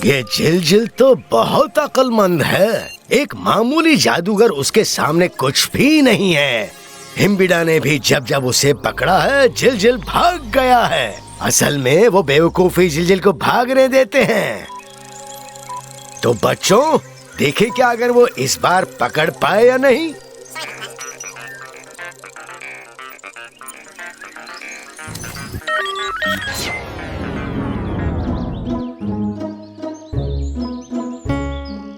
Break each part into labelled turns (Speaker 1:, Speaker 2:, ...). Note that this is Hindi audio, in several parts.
Speaker 1: ये झिलझिल तो बहुत अक्लमंद है। एक मामूली जादूगर उसके सामने कुछ भी नहीं है। हिम्बिडा ने भी जब जब उसे पकड़ा है, झिलझिल भाग गया है। असल में वो बेवकूफी झिलझिल को भागने देते हैं। तो बच्चों, देखे क्या अगर वो इस बार पकड़ पाए या नहीं।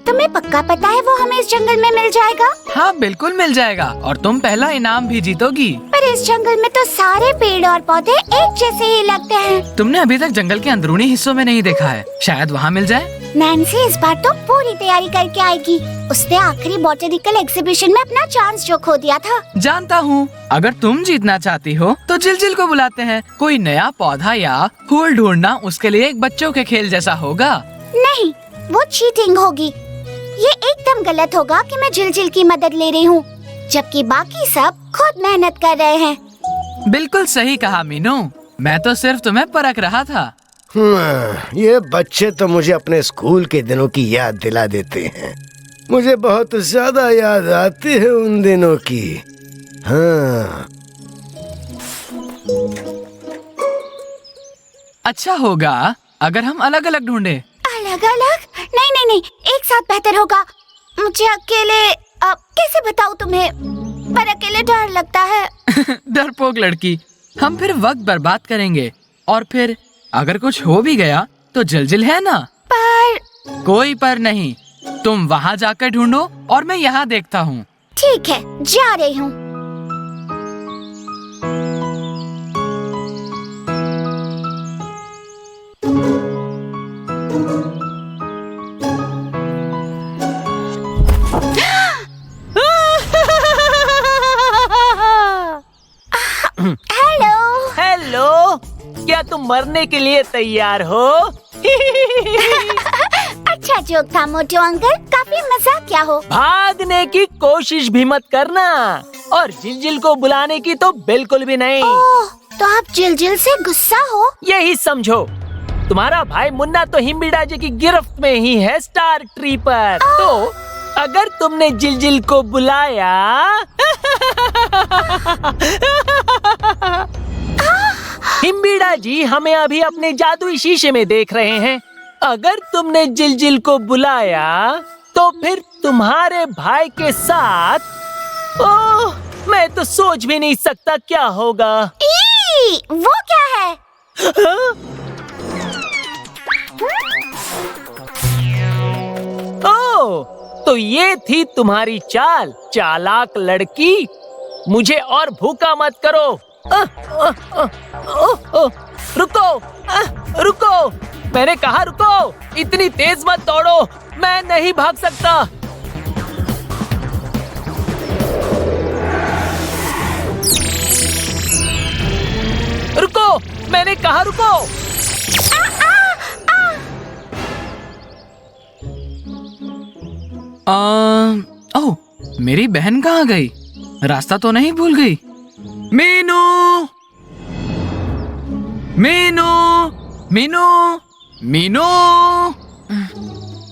Speaker 2: तुम्हें पक्का पता है वो हमें इस जंगल में मिल जाएगा?
Speaker 3: हाँ बिल्कुल मिल जाएगा, और तुम पहला इनाम भी जीतोगी।
Speaker 2: पर इस जंगल में तो सारे पेड़ और पौधे एक जैसे ही लगते हैं।
Speaker 3: तुमने अभी तक जंगल के अंदरूनी हिस्सों में नहीं देखा है, शायद वहाँ मिल जाए।
Speaker 2: नैन्सी इस बार तो पूरी तैयारी करके आएगी। उसने आखिरी बॉटनिकल एग्जीबिशन में अपना चांस जो खो दिया था।
Speaker 3: जानता हूँ। अगर तुम जीतना चाहती हो तो झिलझिल को बुलाते हैं। कोई नया पौधा या फूल ढूंढना उसके लिए एक बच्चों के खेल जैसा होगा।
Speaker 2: नहीं, वो चीटिंग होगी। ये एकदम गलत होगा कि मैं झिलझिल की मदद ले रही हूँ, जबकि बाकी सब खुद मेहनत कर रहे हैं।
Speaker 3: बिल्कुल सही कहा मीनू, मैं तो सिर्फ तुम्हें परख रहा था।
Speaker 1: ये बच्चे तो मुझे अपने स्कूल के दिनों की याद दिला देते हैं। मुझे बहुत ज्यादा याद आती है उन दिनों की। हाँ।
Speaker 3: अच्छा होगा अगर हम अलग अलग ढूंढे।
Speaker 2: अलग अलग? नहीं नहीं नहीं, एक साथ बेहतर होगा। मुझे अकेले कैसे बताऊँ तुम्हें, पर अकेले डर लगता है।
Speaker 3: डरपोक लड़की, हम फिर वक्त बर्बाद करेंगे, और फिर अगर कुछ हो भी गया तो झिलझिल है ना।
Speaker 2: पर
Speaker 3: कोई पर नहीं, तुम वहाँ जाकर ढूंढो और मैं यहाँ देखता हूँ।
Speaker 2: ठीक है, जा रही हूँ।
Speaker 4: हेलो, क्या तुम मरने के लिए तैयार हो?
Speaker 2: अच्छा जोक था मोटू अंकल, काफी मजाक क्या हो।
Speaker 4: भागने की कोशिश भी मत करना, और झिलझिल को बुलाने की तो बिल्कुल भी नहीं।
Speaker 2: ओह, तो आप झिलझिल से गुस्सा हो?
Speaker 4: यही समझो, तुम्हारा भाई मुन्ना तो हिम्बिडा जी की गिरफ्त में ही है स्टार ट्री पर। तो अगर तुमने झिलझिल को बुलाया हिम्बिडा जी हमें अभी अपने जादुई शीशे में देख रहे हैं। अगर तुमने झिलझिल को बुलाया तो फिर तुम्हारे भाई के साथ, ओह, मैं तो सोच भी नहीं सकता क्या होगा।
Speaker 2: वो क्या है?
Speaker 4: ओह, तो ये थी तुम्हारी चाल, चालाक लड़की। मुझे और भूखा मत करो। रुको, रुको, मैंने कहा रुको। इतनी तेज मत दौड़ो, मैं नहीं भाग सकता। रुको, मैंने कहा रुको।
Speaker 3: ओह, मेरी बहन कहाँ गई? रास्ता तो नहीं भूल गई? मीनू, मीनू, मीनू, मीनू।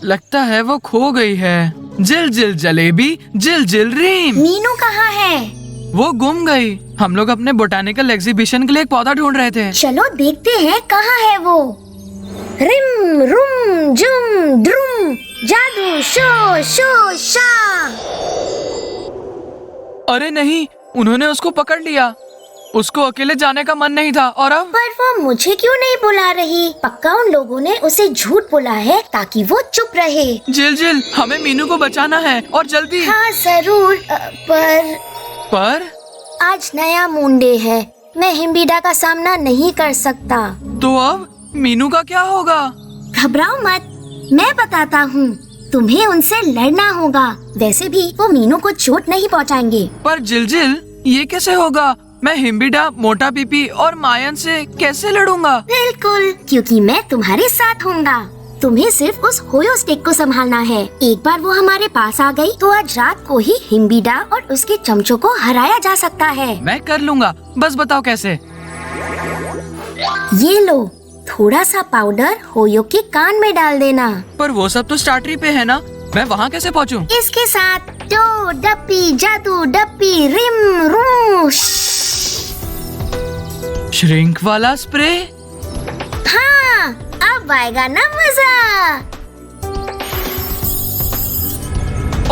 Speaker 3: लगता है वो खो गई है। झिलझिल जलेबी, झिलझिल रीम।
Speaker 2: मीनू कहाँ है?
Speaker 3: वो गुम गई। हम लोग अपने बोटानिकल एग्जीबिशन के लिए एक पौधा ढूंढ रहे थे।
Speaker 2: चलो देखते हैं कहाँ है वो। रिम रुम जुम द्रुम, जादू शो शो शा।
Speaker 3: अरे नहीं, उन्होंने उसको पकड़ लिया। उसको अकेले जाने का मन नहीं था, और अब?
Speaker 2: पर वो मुझे क्यों नहीं बुला रही? पक्का उन लोगों ने उसे झूठ बोला है ताकि वो चुप रहे।
Speaker 3: झिलझिल, हमें मीनू को बचाना है, और जल्दी।
Speaker 2: हाँ जरूर, पर आज नया मून है। मैं हिम्बिडा का सामना नहीं कर सकता।
Speaker 3: तो अब मीनू का क्या होगा?
Speaker 2: घबराओ मत, मैं बताता हूँ। तुम्हें उनसे लड़ना होगा। वैसे भी वो मीनू को चोट नहीं पहुँचाएंगे।
Speaker 3: पर झिलझिल, ये कैसे होगा? मैं हिम्बिडा, मोटा पीपी और मायन से कैसे लड़ूंगा?
Speaker 2: बिल्कुल, क्योंकि मैं तुम्हारे साथ हूँगा। तुम्हें सिर्फ उस होयो स्टिक को संभालना है। एक बार वो हमारे पास आ गई तो आज रात को ही हिम्बिडा और उसके चमचों को हराया जा सकता है।
Speaker 3: मैं कर लूँगा, बस बताओ कैसे।
Speaker 2: ये लो, थोड़ा सा पाउडर होयो के कान में डाल देना।
Speaker 3: पर वो सब तो स्टार्टरी पे है ना, मैं वहाँ कैसे पहुँचूँ?
Speaker 2: इसके साथ जो डप्पी जादू डप्पी रिम रूश।
Speaker 3: श्रिंक वाला स्प्रे?
Speaker 2: हाँ, अब आएगा ना मजा।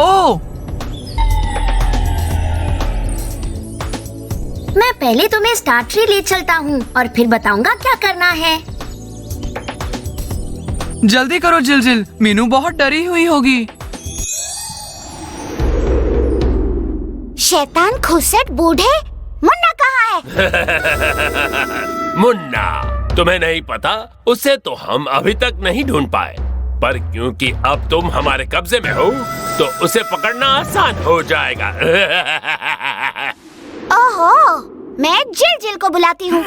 Speaker 3: ओह,
Speaker 2: मैं पहले तुम्हें स्टार ट्री ले चलता हूँ और फिर बताऊंगा क्या करना है।
Speaker 3: जल्दी करो जिलजिल, मीनू बहुत डरी हुई होगी।
Speaker 2: शैतान खुसट बूढ़े, मुन्ना कहाँ है?
Speaker 5: मुन्ना, तुम्हें नहीं पता, उसे तो हम अभी तक नहीं ढूंढ पाए, पर क्योंकि अब तुम हमारे कब्जे में हो तो उसे पकड़ना आसान हो जाएगा।
Speaker 2: ओहो, मैं जिल को बुलाती हूँ।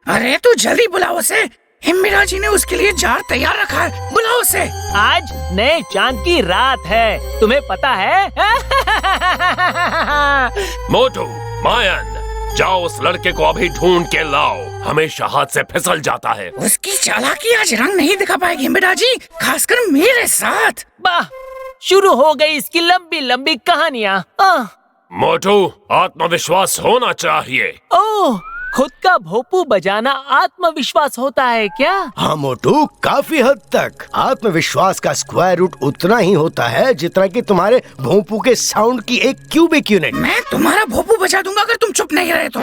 Speaker 6: अरे तू जल्दी बुलाओ उसे, हिम्बिड़ा जी ने उसके लिए जार तैयार रखा है, बुलाओ उसे।
Speaker 4: आज नए चांद की रात है, तुम्हें पता है?
Speaker 5: मोटू, मायन, जाओ उस लड़के को अभी ढूंढ के लाओ, हमेशा हाथ से फिसल जाता है।
Speaker 6: उसकी चालाकी आज रंग नहीं दिखा पाएगी हिम्बिड़ा जी, खासकर मेरे साथ।
Speaker 4: वाह, शुरू हो गई इसकी लंबी लंबी कहानियाँ।
Speaker 5: मोटू, आत्मविश्वास होना चाहिए।
Speaker 4: ओह, खुद का भोपू बजाना आत्मविश्वास होता है क्या?
Speaker 1: हाँ मोटू, काफी हद तक। आत्मविश्वास का स्क्वायर रूट उतना ही होता है जितना कि तुम्हारे भोंपू के साउंड की एक क्यूबिक यूनिट।
Speaker 6: मैं तुम्हारा भोपू बजा दूंगा अगर तुम चुप नहीं रहे तो।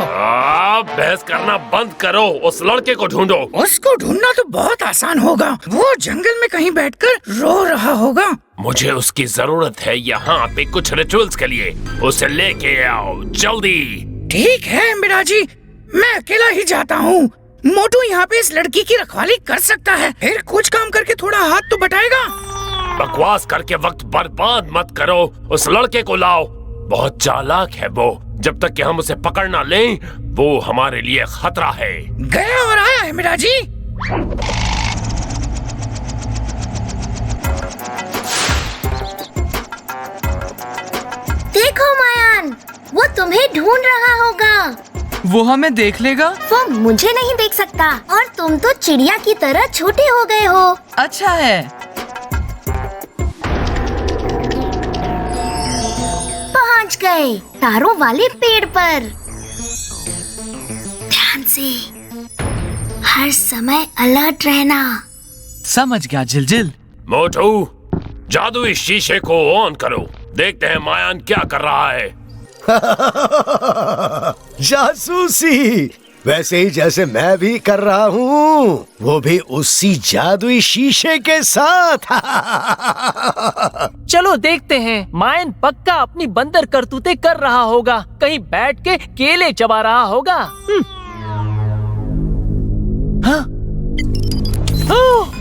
Speaker 5: बहस करना बंद करो, उस लड़के को ढूंढो।
Speaker 6: उसको ढूंढना तो बहुत आसान होगा, वो जंगल में कहीं बैठकर रो रहा होगा।
Speaker 5: मुझे उसकी जरूरत है यहाँ पे कुछ रिचुअल्स के लिए, उसे लेके आओ जल्दी।
Speaker 6: ठीक है हिम्बिड़ा जी, मैं अकेला ही जाता हूँ। मोटू यहाँ पे इस लड़की की रखवाली कर सकता है, फिर कुछ काम करके थोड़ा हाथ तो बटाएगा।
Speaker 5: बकवास करके वक्त बर्बाद मत करो, उस लड़के को लाओ, बहुत चालाक है वो। जब तक कि हम उसे पकड़ ना लें, वो हमारे लिए खतरा है।
Speaker 6: गया और आया हिम्बिड़ा जी।
Speaker 2: देखो मायान, वो तुम्हें ढूंढ रहा होगा।
Speaker 3: वो हमें देख लेगा?
Speaker 2: वो मुझे नहीं देख सकता, और तुम तो चिड़िया की तरह छोटे हो गए हो।
Speaker 3: अच्छा है।
Speaker 2: पहुंच गए तारों वाले पेड़ पर। ध्यान से, हर समय अलर्ट रहना।
Speaker 3: समझ गया जिलजिल।
Speaker 5: मोटू, जादुई शीशे को ऑन करो, देखते हैं मायान क्या कर रहा है।
Speaker 1: जासूसी, वैसे ही जैसे मैं भी कर रहा हूँ, वो भी उसी जादुई शीशे के साथ।
Speaker 4: चलो देखते हैं, मायन पक्का अपनी बंदर करतूतें कर रहा होगा, कहीं बैठ के केले चबा रहा होगा। हाँ? ओह!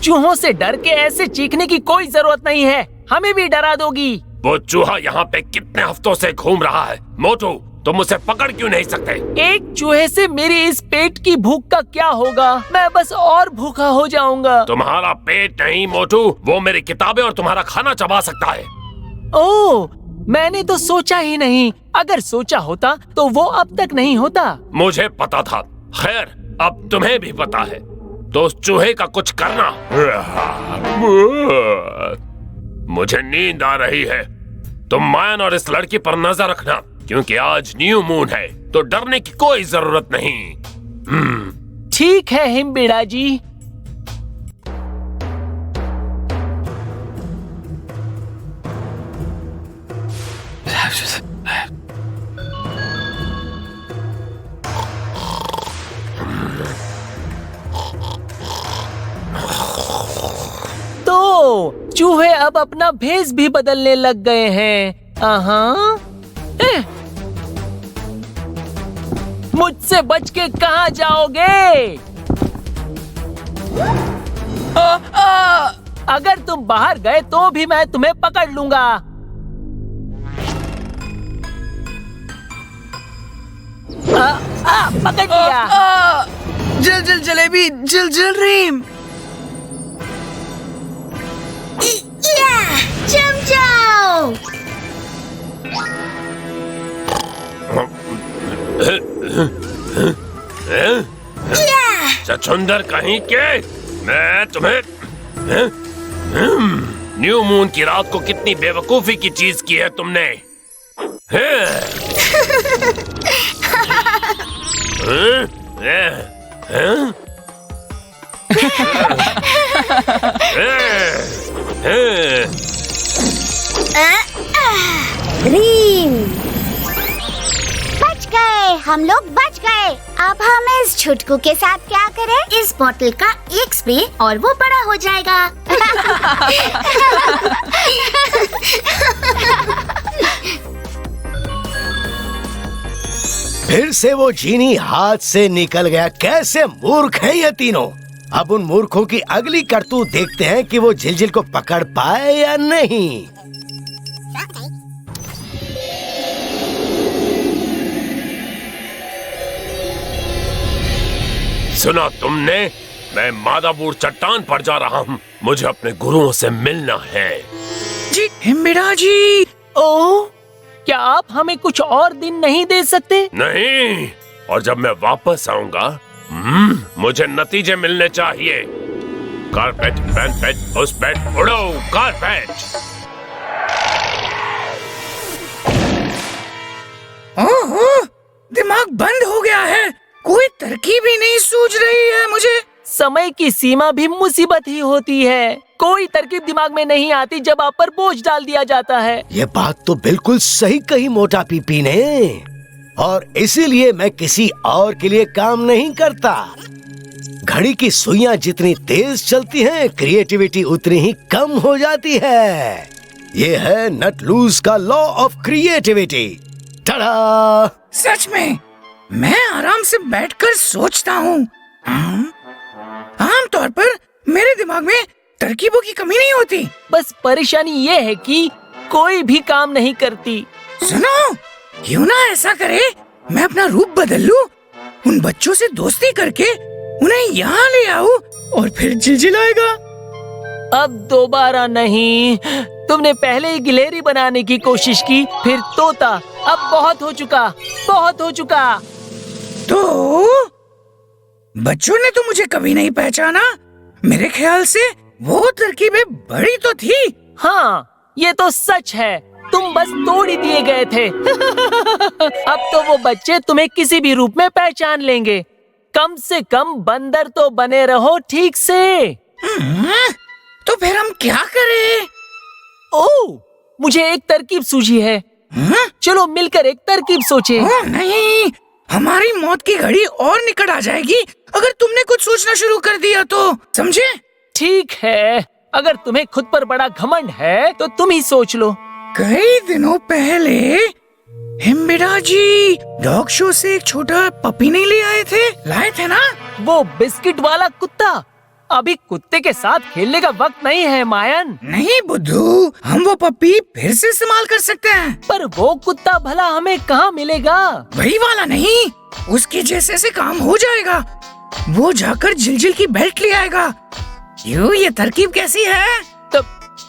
Speaker 4: चूहों से डर के ऐसे चीखने की कोई जरूरत नहीं है, हमें भी डरा दोगी।
Speaker 5: वो चूहा यहाँ पे कितने हफ्तों से घूम रहा है। मोटू, तुम उसे पकड़ क्यों नहीं सकते?
Speaker 4: एक चूहे से मेरी इस पेट की भूख का क्या होगा, मैं बस और भूखा हो जाऊंगा।
Speaker 5: तुम्हारा पेट नहीं मोटू, वो मेरी किताबें और तुम्हारा खाना चबा सकता है।
Speaker 4: ओह, मैंने तो सोचा ही नहीं, अगर सोचा होता तो वो अब तक नहीं होता।
Speaker 5: मुझे पता था, खैर अब तुम्हें भी पता है, तो उस चूहे का कुछ करना। मुझे नींद आ रही है, तुम मायन और इस लड़की पर नजर रखना, क्योंकि आज न्यू मून है, तो डरने की कोई जरूरत नहीं।
Speaker 4: ठीक है हिम्बिड़ा जी। तो चूहे अब अपना भेष भी बदलने लग गए हैं। मुझसे बच के कहाँ जाओगे? अगर तुम बाहर गए तो भी मैं तुम्हें पकड़ लूंगा। पकड़ लिया।
Speaker 3: जिल जिल जलेबी, जिल जिल रीम।
Speaker 2: जम जाओ।
Speaker 5: छछूंदर कहीं के, मैं तुम्हें न्यू मून की रात को कितनी बेवकूफी की चीज की है तुमने।
Speaker 2: रीम, बच गए, हम लोग बच गए। अब हम इस छुटकू के साथ क्या करें? इस बोतल का एक स्प्रे और वो बड़ा हो जाएगा।
Speaker 1: फिर से वो जीनी हाथ से निकल गया। कैसे मूर्ख हैं ये तीनों। अब उन मूर्खों की अगली करतूत देखते हैं कि वो झिलझिल को पकड़ पाए या नहीं।
Speaker 5: सुना तुमने? मैं मादाबूर चट्टान पर जा रहा हूँ। मुझे अपने गुरुओं से मिलना है।
Speaker 6: जी हिम्बिड़ा जी।
Speaker 4: ओह, क्या आप हमें कुछ और दिन नहीं दे सकते?
Speaker 5: नहीं, और जब मैं वापस आऊंगा मुझे नतीजे मिलने चाहिए। कारपेट, पेट, उस पेट, उड़ो कारपेट।
Speaker 6: ओहो, दिमाग बंद हो गया है। कोई तरकीब ही नहीं सूझ रही है मुझे।
Speaker 4: समय की सीमा भी मुसीबत ही होती है। कोई तरकीब दिमाग में नहीं आती जब आप पर बोझ डाल दिया जाता है।
Speaker 1: ये बात तो बिल्कुल सही कही मोटा पीपी ने, और इसीलिए मैं किसी और के लिए काम नहीं करता। घड़ी की सुइयां जितनी तेज चलती हैं, क्रिएटिविटी उतनी ही कम हो जाती है। ये है नट लूज का लॉ ऑफ क्रिएटिविटी। टडा!
Speaker 6: सच में मैं आराम से बैठकर सोचता हूँ। आमतौर पर मेरे दिमाग में तरकीबों की कमी नहीं होती।
Speaker 4: बस परेशानी ये है कि कोई भी काम नहीं करती।
Speaker 6: सुनो, क्यों ना ऐसा करे, मैं अपना रूप बदल लूं, उन बच्चों से दोस्ती करके उन्हें यहाँ ले आऊं और फिर झिलझिलाएगा।
Speaker 4: अब दोबारा नहीं। तुमने पहले ही गिलहरी बनाने की कोशिश की, फिर तोता। अब बहुत हो चुका, बहुत हो चुका।
Speaker 6: तो बच्चों ने तो मुझे कभी नहीं पहचाना। मेरे ख्याल से वो तरकीबें बड़ी तो थी।
Speaker 4: हाँ, ये तो सच है। तुम बस तोड़ ही दिए गए थे। अब तो वो बच्चे तुम्हें किसी भी रूप में पहचान लेंगे। कम से कम बंदर तो बने रहो ठीक से।
Speaker 6: तो फिर हम क्या करें?
Speaker 4: ओह, मुझे एक तरकीब सूझी है। चलो मिलकर एक तरकीब सोचे।
Speaker 6: नहीं, हमारी मौत की घड़ी और निकट आ जाएगी अगर तुमने कुछ सोचना शुरू कर दिया तो, समझे?
Speaker 4: ठीक है, अगर तुम्हें खुद पर बड़ा घमंड है तो तुम ही सोच लो।
Speaker 6: कई दिनों पहले हिम्बिड़ा जी डॉग शो से एक छोटा पपी नहीं ले आए थे? लाए थे ना?
Speaker 4: वो बिस्किट वाला कुत्ता। अभी कुत्ते के साथ खेलने का वक्त नहीं है मायन।
Speaker 6: नहीं बुद्धू, हम वो पपी फिर से इस्तेमाल कर सकते हैं।
Speaker 4: पर वो कुत्ता भला हमें कहाँ मिलेगा?
Speaker 6: वही वाला नहीं, उसके जैसे से काम हो जाएगा। वो जाकर झिलझिल की बेल्ट ले आएगा। क्यों, ये तरकीब कैसी है?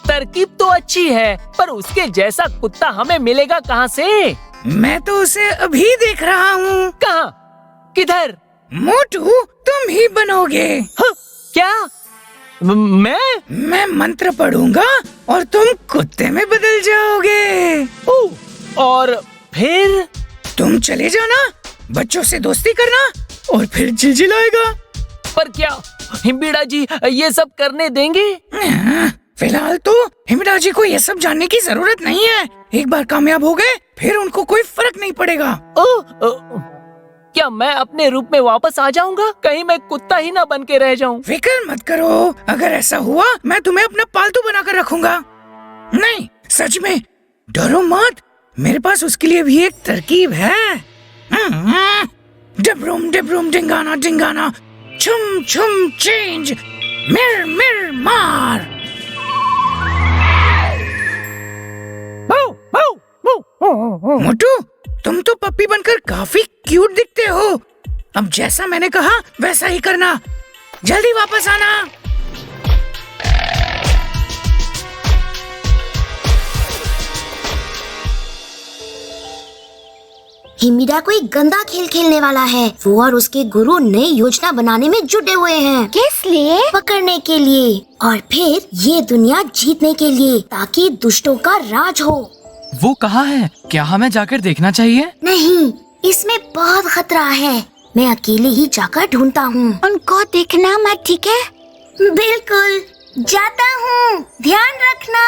Speaker 4: तरकीब तो अच्छी है, पर उसके जैसा कुत्ता हमें मिलेगा कहाँ से?
Speaker 6: मैं तो उसे अभी देख रहा हूँ।
Speaker 4: कहाँ? किधर?
Speaker 6: मोटू, तुम ही बनोगे।
Speaker 4: हाँ, क्या?
Speaker 6: मैं मंत्र पढ़ूंगा और तुम कुत्ते में बदल जाओगे।
Speaker 4: और फिर?
Speaker 6: तुम चले जाना, बच्चों से दोस्ती करना और फिर झिलझिलाएगा।
Speaker 4: पर क्या हिम्बिड़ा जी ये सब करने देंगे?
Speaker 6: फिलहाल तो हिम्बिड़ा जी को ये सब जानने की जरूरत नहीं है। एक बार कामयाब हो गए फिर उनको कोई फर्क नहीं पड़ेगा।
Speaker 4: क्या मैं अपने रूप में वापस आ जाऊंगा? कहीं मैं कुत्ता ही ना बन के रह जाऊं।
Speaker 6: फिक्र मत करो, अगर ऐसा हुआ मैं तुम्हें अपना पालतू बनाकर रखूंगा। नहीं, सच में डरो मत, मेरे पास उसके लिए भी एक तरकीब है। डबरूम डबरूम डिंगाना डिंगाना, छुम छुम चेंज, मिर मिर मार। मोटू, तुम तो पप्पी बनकर काफी क्यूट दिखते हो। अब जैसा मैंने कहा वैसा ही करना। जल्दी वापस आना।
Speaker 2: हिमिडा कोई गंदा खेल खेलने वाला है। वो और उसके गुरु नई योजना बनाने में जुटे हुए हैं। किस लिए? पकड़ने के लिए और फिर ये दुनिया जीतने के लिए, ताकि दुष्टों का राज हो।
Speaker 3: वो कहाँ है? क्या हमें जाकर देखना चाहिए?
Speaker 2: नहीं, इसमें बहुत खतरा है। मैं अकेले ही जाकर ढूंढता हूँ। उनको देखना मत, ठीक है? बिल्कुल, जाता हूँ। ध्यान रखना।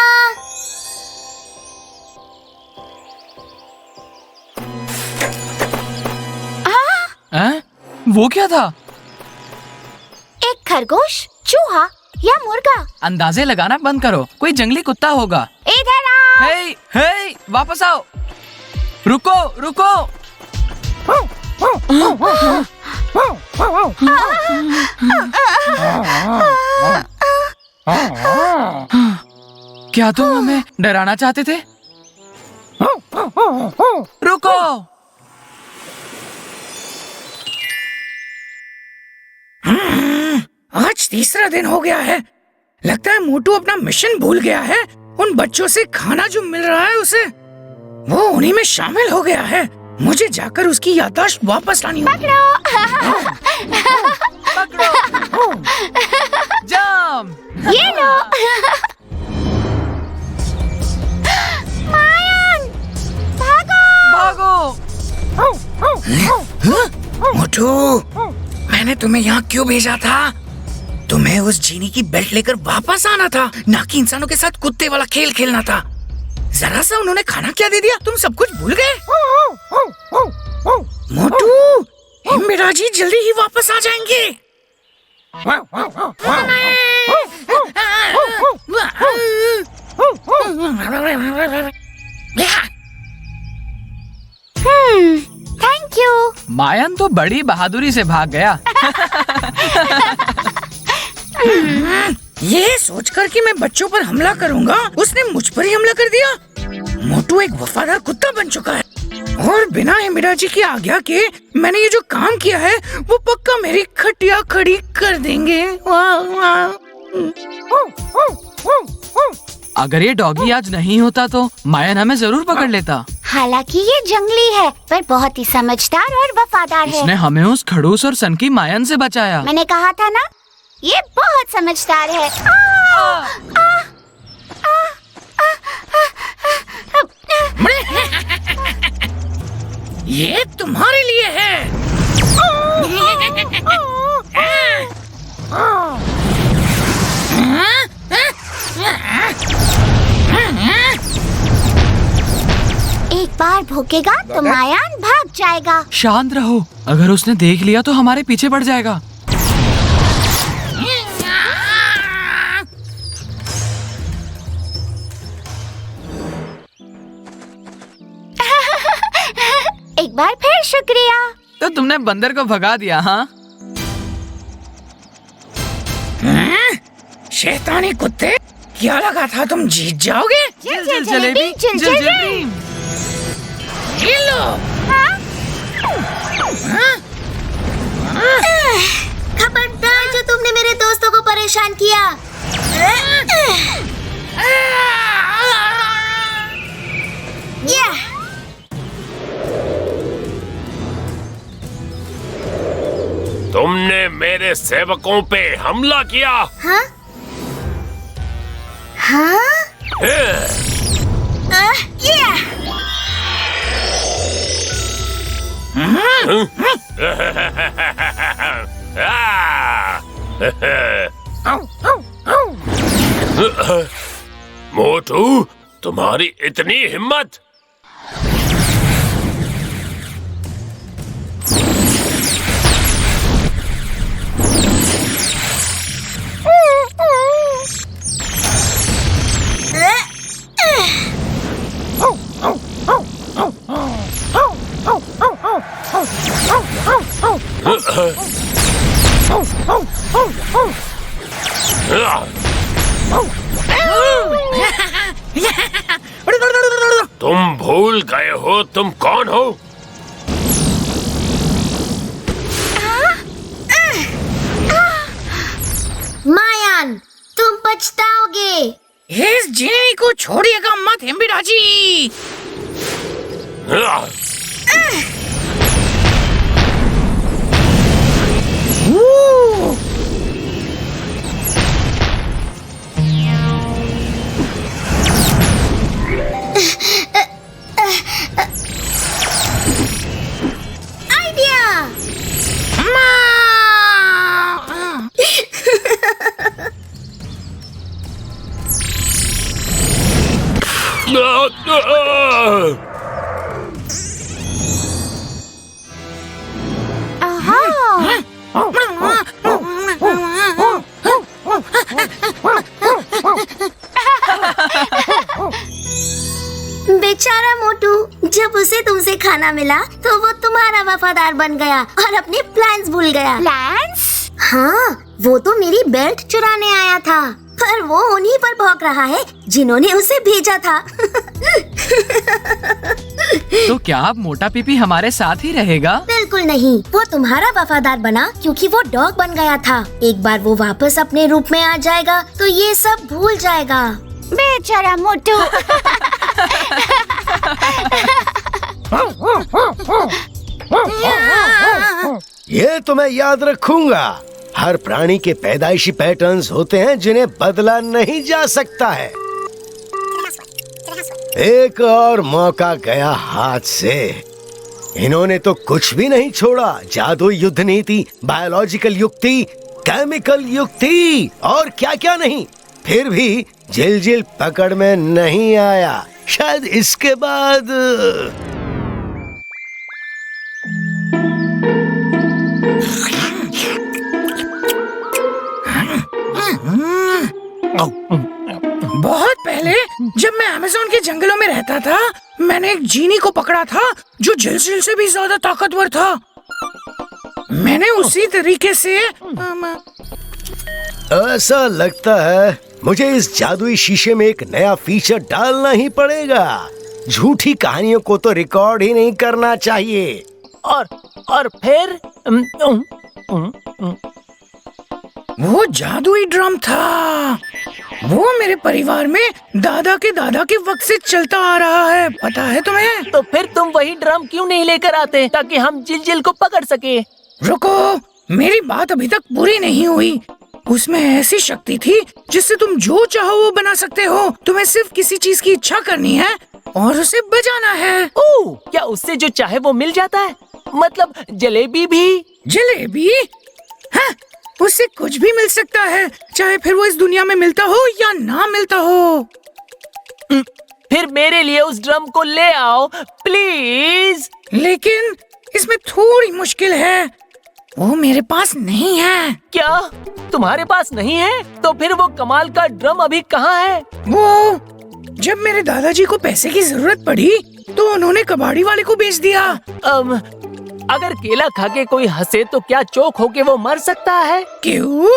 Speaker 3: वो क्या था?
Speaker 2: एक खरगोश, चूहा या मुर्गा?
Speaker 3: अंदाजे लगाना बंद करो, कोई जंगली कुत्ता होगा।
Speaker 2: इधर आओ।
Speaker 3: हे, हे, वापस आओ। रुको, रुको। क्या तुम हमें डराना चाहते थे? रुको।
Speaker 6: आज तीसरा दिन हो गया है। लगता है मोटू अपना मिशन भूल गया है। उन बच्चों से खाना जो मिल रहा है उसे, वो उन्हीं में शामिल हो गया है। मुझे जाकर उसकी याददाश्त वापस लानी होगी।
Speaker 3: पकड़ो। जाम।
Speaker 2: ये लो। मायन, भागो।
Speaker 6: मोटू, मैंने तुम्हें यहाँ क्यों भेजा था? तुम्हें उस जीनी की बेल्ट लेकर वापस आना था, ना कि इंसानों के साथ कुत्ते वाला खेल खेलना था। जरा सा उन्होंने खाना क्या दे दिया, तुम सब कुछ भूल गए? मोटू, हिम्बिडा जी जल्दी ही वापस आ जाएंगे।
Speaker 2: Thank you.
Speaker 3: मायन तो बड़ी बहादुरी से भाग गया।
Speaker 6: ये सोचकर कि मैं बच्चों पर हमला करूंगा, उसने मुझ पर ही हमला कर दिया। मोटू एक वफादार कुत्ता बन चुका है और बिना हिमिडा जी की आज्ञा के मैंने ये जो काम किया है वो पक्का मेरी खटिया खड़ी कर देंगे।
Speaker 3: अगर ये डॉगी आज नहीं होता तो मायन हमें जरूर पकड़ लेता।
Speaker 2: हालांकि ये जंगली है, पर बहुत ही समझदार और वफादार है।
Speaker 3: इसने हमें उस खड़ूस और सन की मायन से बचाया।
Speaker 2: मैंने कहा था ना, ये बहुत समझदार है।
Speaker 6: ये तुम्हारे लिए है।
Speaker 2: एक बार भौंकेगा तो मायान भाग जाएगा।
Speaker 3: शांत रहो, अगर उसने देख लिया तो हमारे पीछे पड़ जाएगा।
Speaker 2: एक बार फिर शुक्रिया।
Speaker 3: तो तुमने बंदर को भगा दिया, हाँ?
Speaker 6: शैतानी कुत्ते, क्या लगा था तुम जीत जाओगे?
Speaker 3: जिल जलेबी, जिल जलेबी।
Speaker 6: ये लो।
Speaker 2: खबरदार जो तुमने मेरे दोस्तों को परेशान किया।
Speaker 5: तुमने मेरे सेवकों पे हमला किया।
Speaker 2: हाँ? हाँ?
Speaker 5: मोटू, तुम्हारी इतनी हिम्मत! तुम भूल गए हो तुम कौन हो?
Speaker 2: सावधान, तुम पछताओगे।
Speaker 6: इस जीनी को छोड़िएगा मत हिम्बिड़ा जी।
Speaker 2: आइडिया। बेचारा मोटू, जब उसे तुमसे खाना मिला तो वो तुम्हारा वफादार बन गया और अपने प्लान्स भूल गया। प्लान्स? हाँ, वो तो मेरी बेल्ट चुराने आया था, पर वो उन्हीं पर भौंक रहा है जिन्होंने उसे भेजा था।
Speaker 3: तो क्या अब मोटा पीपी हमारे साथ ही रहेगा?
Speaker 2: बिल्कुल नहीं, वो तुम्हारा वफादार बना क्योंकि वो डॉग बन गया था। एक बार वो वापस अपने रूप में आ जाएगा तो ये सब भूल जाएगा। बेचारा मोटू।
Speaker 1: ये तो मैं याद रखूंगा। हर प्राणी के पैदाइशी पैटर्न्स होते हैं जिन्हें बदला नहीं जा सकता है। एक और मौका गया हाथ से। इन्होंने तो कुछ भी नहीं छोड़ा। जादू, युद्ध नीति, बायोलॉजिकल युक्ति, केमिकल युक्ति और क्या क्या नहीं। फिर भी जिल पकड़ में नहीं आया। शायद इसके बाद
Speaker 6: बहुत पहले जब मैं अमेज़न के जंगलों में रहता था, मैंने एक जीनी को पकड़ा था जो जिल से भी ज्यादा ताकतवर था। मैंने उसी तरीके से
Speaker 1: ऐसा लगता है मुझे इस जादुई शीशे में एक नया फीचर डालना ही पड़ेगा। झूठी कहानियों को तो रिकॉर्ड ही नहीं करना चाहिए।
Speaker 4: और फिर
Speaker 6: वो जादुई ड्रम था। वो मेरे परिवार में दादा के वक्त से चलता आ रहा है, पता है तुम्हें?
Speaker 4: तो फिर तुम वही ड्रम क्यों नहीं लेकर आते ताकि हम जिल को पकड़ सके?
Speaker 6: रुको, मेरी बात अभी तक पूरी नहीं हुई। उसमें ऐसी शक्ति थी जिससे तुम जो चाहो वो बना सकते हो। तुम्हें सिर्फ किसी चीज की इच्छा करनी है और उसे बजाना है।
Speaker 4: ओह, क्या उससे जो चाहे वो मिल जाता है? मतलब जलेबी भी?
Speaker 6: जलेबी? हाँ, उससे कुछ भी मिल सकता है, चाहे फिर वो इस दुनिया में मिलता हो या ना मिलता हो।
Speaker 4: फिर मेरे लिए उस ड्रम को ले आओ प्लीज।
Speaker 6: लेकिन इसमें थोड़ी मुश्किल है, वो मेरे पास नहीं है।
Speaker 4: क्या तुम्हारे पास नहीं है? तो फिर वो कमाल का ड्रम अभी कहाँ है?
Speaker 6: वो जब मेरे दादाजी को पैसे की जरूरत पड़ी तो उन्होंने कबाड़ी वाले को बेच दिया।
Speaker 4: अगर केला खा के कोई हंसे तो क्या चोक होके वो मर सकता है?
Speaker 6: क्यों?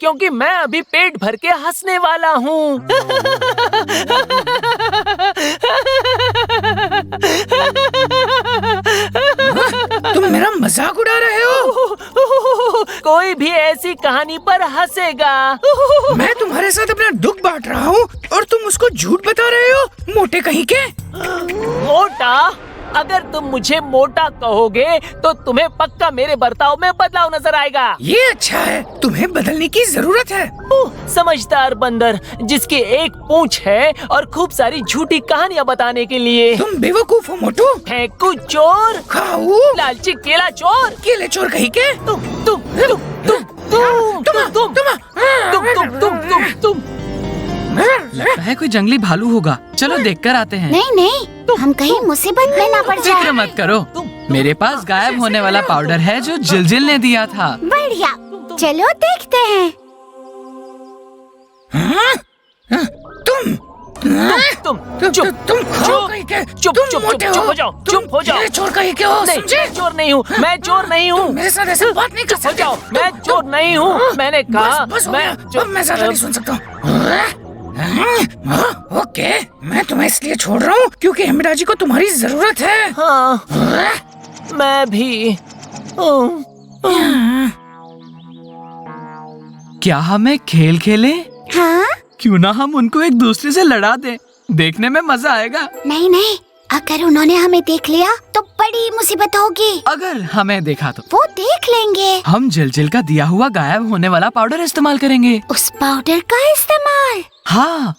Speaker 4: क्योंकि मैं अभी पेट भर के हंसने वाला हूँ।
Speaker 6: तुम मेरा मजाक उड़ा रहे हो?
Speaker 4: कोई भी ऐसी कहानी पर हंसेगा।
Speaker 6: मैं तुम्हारे साथ अपना दुख बांट रहा हूँ और तुम उसको झूठ बता रहे हो, मोटे कहीं के।
Speaker 4: मोटा? अगर तुम मुझे मोटा कहोगे तो तुम्हें पक्का मेरे बर्ताव में बदलाव नजर आएगा।
Speaker 6: ये अच्छा है, तुम्हें बदलने की जरूरत है।
Speaker 4: समझदार बंदर जिसकी एक पूंछ है और खूब सारी झूठी कहानियाँ बताने के लिए।
Speaker 6: तुम बेवकूफ हो मोटू।
Speaker 4: फेंकू चोर,
Speaker 6: खाऊ
Speaker 4: लालची केला चोर,
Speaker 6: केले चोर कहीं के।
Speaker 4: तुम
Speaker 3: लगता है कोई जंगली भालू होगा। चलो देखकर आते हैं।
Speaker 2: नहीं, हम कहीं मुसीबत में ना पड़
Speaker 3: फिक्र मत करो, मेरे पास गायब होने वाला पाउडर है जो जिल ने दिया था।
Speaker 2: बढ़िया, चलो देखते हैं।
Speaker 4: चुप हो जाओ।
Speaker 6: चोर कहीं के हो, समझे?
Speaker 4: चोर नहीं हूँ, मैं चोर नहीं हूँ।
Speaker 6: मेरे साथ ऐसे बात नहीं कर सकते।
Speaker 4: मैं चोर नहीं हूँ, मैंने कहा।
Speaker 6: बस मैं ज्यादा नहीं सुन सकता हूँ। ओके, मैं तुम्हें इसलिए छोड़ रहा हूँ क्योंकि हिम्बिड़ा जी को तुम्हारी जरूरत है।
Speaker 4: हाँ, मैं भी।
Speaker 3: क्या हमें खेल खेले?
Speaker 2: हाँ?
Speaker 3: क्यों ना हम उनको एक दूसरे से लड़ा दें? देखने में मजा आएगा।
Speaker 2: नहीं नहीं, अगर उन्होंने हमें देख लिया तो बड़ी मुसीबत होगी।
Speaker 3: अगर हमें देखा तो
Speaker 2: वो देख लेंगे।
Speaker 3: हम जिल का दिया हुआ गायब होने वाला पाउडर इस्तेमाल करेंगे।
Speaker 2: उस पाउडर का इस्तेमाल?
Speaker 3: हाँ,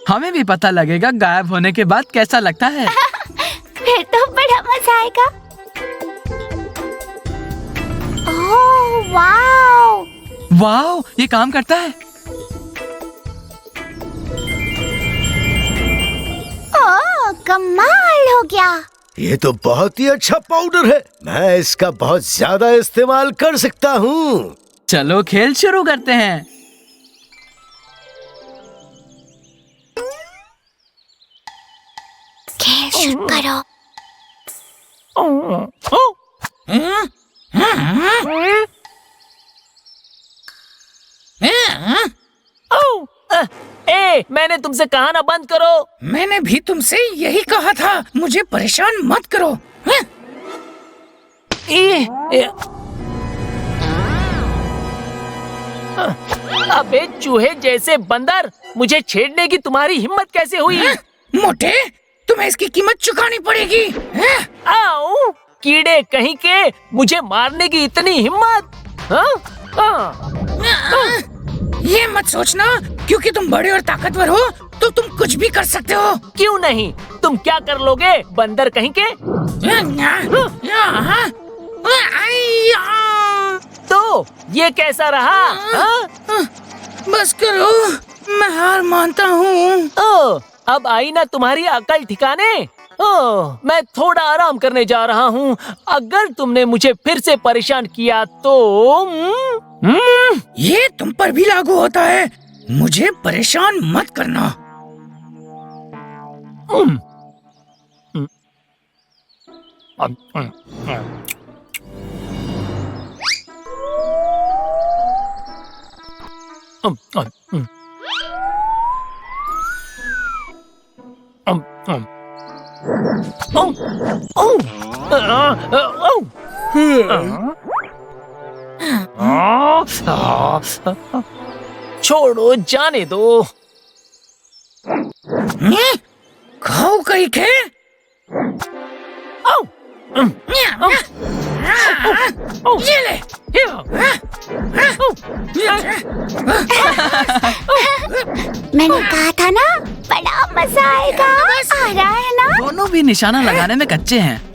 Speaker 3: हमें भी पता लगेगा गायब होने के बाद कैसा लगता है।
Speaker 2: फिर तो बड़ा मजा आएगा। Oh wow!
Speaker 3: वाओ, ये काम करता है।
Speaker 2: ओह, कमाल हो गया।
Speaker 1: ये तो बहुत ही अच्छा पाउडर है। मैं इसका बहुत ज्यादा इस्तेमाल कर सकता हूँ।
Speaker 3: चलो खेल शुरू करते हैं।
Speaker 2: खेल शुरू करो।
Speaker 4: मैंने तुमसे कहा ना बंद करो।
Speaker 6: मैंने भी तुमसे यही कहा था, मुझे परेशान मत करो।
Speaker 4: अबे चूहे जैसे बंदर, मुझे छेड़ने की तुम्हारी हिम्मत कैसे हुई?
Speaker 6: मोटे, तुम्हें इसकी कीमत चुकानी पड़ेगी।
Speaker 4: आओ, कीड़े कहीं के, मुझे मारने की इतनी हिम्मत?
Speaker 6: ये मत सोचना, क्योंकि तुम बड़े और ताकतवर हो तो तुम कुछ भी कर सकते हो।
Speaker 4: क्यों नहीं? तुम क्या कर लोगे, बंदर कहीं के? तो ये कैसा रहा?
Speaker 6: बस करो, मैं हार मानता हूँ।
Speaker 4: अब आई ना तुम्हारी अकल ठिकाने। मैं थोड़ा आराम करने जा रहा हूँ। अगर तुमने मुझे फिर से परेशान किया तो
Speaker 6: ये तुम पर भी लागू होता है। मुझे परेशान मत करना।
Speaker 4: छोड़ो, जाने दो।
Speaker 6: खाओ कहीं के। ये ले।
Speaker 2: मैंने कहा था ना, बड़ा मजा आएगा। आ रहा है ना?
Speaker 3: दोनों भी निशाना लगाने में कच्चे हैं।